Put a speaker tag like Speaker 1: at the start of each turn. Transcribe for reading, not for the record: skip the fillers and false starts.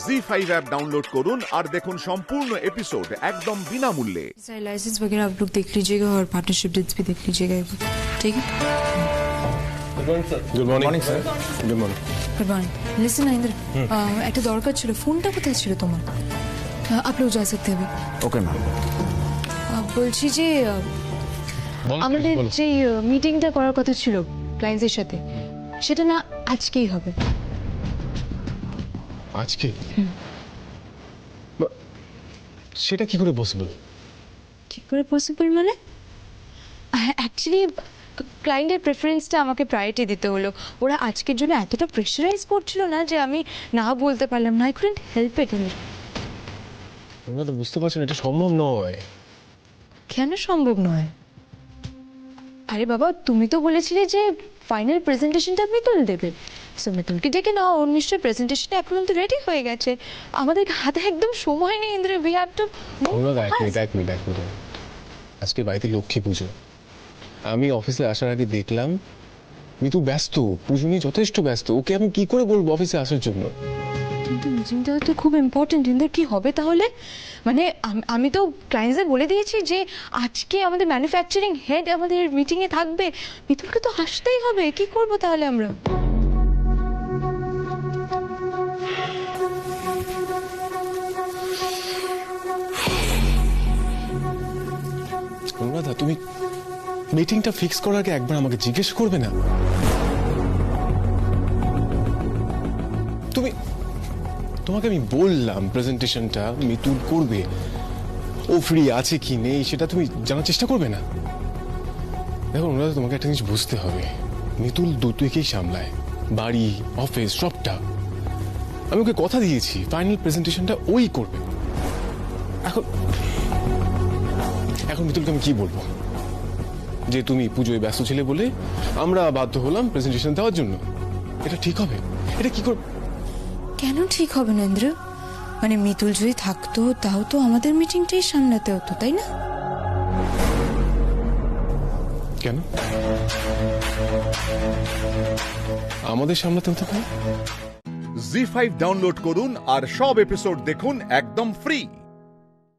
Speaker 1: ZEE5 app download করুন আর দেখুন সম্পূर्ण episode एकदम বিনামূল্যে।
Speaker 2: सर लाइसेंस वगैरह आप लोग देख लीजिएगा और पार्टनरशिप डेट्स भी देख लीजिएगा एक बार, ठीक है?
Speaker 3: Good morning sir. Good morning.
Speaker 2: Good morning. Listen Indra, একটা দরকার ছিল, ফোনটা কোথায় ছিল তোমার? आप लोग जा सकते हैं अभी।
Speaker 3: Okay ma'am.
Speaker 2: বলছি যে আমাদের যে মিটিংটা করার কথা ছিল ক্লায়েন্টসের সাথে, সেটা না আজকেই হবে।
Speaker 3: আজকে সেটা কি করে পসিবল?
Speaker 2: কি করে পসিবল মানে? অ্যাকচুয়ালি ক্লায়েন্টের প্রেফারেন্সটা আমাকে প্রায়োরিটি দিতে হলো। ওরা আজকের জন্য এতটা প্রেশারাইজ করছিল না যে আমি না বলতে পারলাম না। I couldn't help it.
Speaker 3: তোমরা তো বুঝতে পারছো না এটা সম্ভব নয়।
Speaker 2: কেন সম্ভব নয়? আরে বাবা, তুমি তো বলেছিলে যে ফাইনাল প্রেজেন্টেশনটা মিতুল দেবে। সো মিতুলকে ডেকে নাও, ওর নিশ্চয়ই প্রেজেন্টেশনটা এখন তো রেডি হয়ে গেছে। আমাদের হাতে একদম সময় নেই ইন্দ্র, উই হ্যাভ টু
Speaker 3: তোমরা এক মিনিট আজকে বাড়িতে লক্ষ্মী পুজো। আমি অফিসে আসার আগে দেখলাম মিতু ব্যস্ত, পুজো নিয়ে যথেষ্ট ব্যস্ত। ওকে আমি কি করে বলবো অফিসে আসার জন্য?
Speaker 2: কিন্তু মিটিংটা তো খুব ইম্পর্টেন্ট ইন্দ্র, কি হবে তাহলে? মানে আমি তো ক্লায়েন্টসদের বলে দিয়েছি যে আজকে আমাদের ম্যানুফ্যাকচারিং হেড আমাদের মিটিংয়ে থাকবে। মিতুলকে তো আসতেই হবে, কি করব তাহলে আমরা?
Speaker 3: অনুরাধা, তুমি মিটিংটা ফিক্স করার আগে একবার আমাকে জিজ্ঞেস করবে না? তোমাকে আমি বললাম প্রেজেন্টেশনটা মিতুল করবে, ও ফ্রি আছে কি নেই সেটা তুমি জানার চেষ্টা করবে না? দেখো অনুরাধা, তোমাকে একটা জিনিস বুঝতে হবে, মিতুল দুটোকেই সামলায়, বাড়ি অফিস সবটা। আমি ওকে কথা দিয়েছি ফাইনাল প্রেজেন্টেশনটা ওই করবে। এখন মিতুলকে আমি কি বলবো? যে তুমি পুজোয় ব্যস্ত ছিলে বলে আমরা বাধ্য হলাম প্রেজেন্টেশন দেওয়ার জন্য? এটা ঠিক হবে? এটা কি করে?
Speaker 2: কেন ঠিক হবে না ইন্দ্র? মানে মিতুল যদি থাকতো তাও তো আমাদের মিটিংটাই সামলাতে হতো, তাই না?
Speaker 3: কেন আমাদের সামলাতে হতো কেন?
Speaker 1: জি5 ডাউনলোড করুন আর সব এপিসোড দেখুন একদম ফ্রি।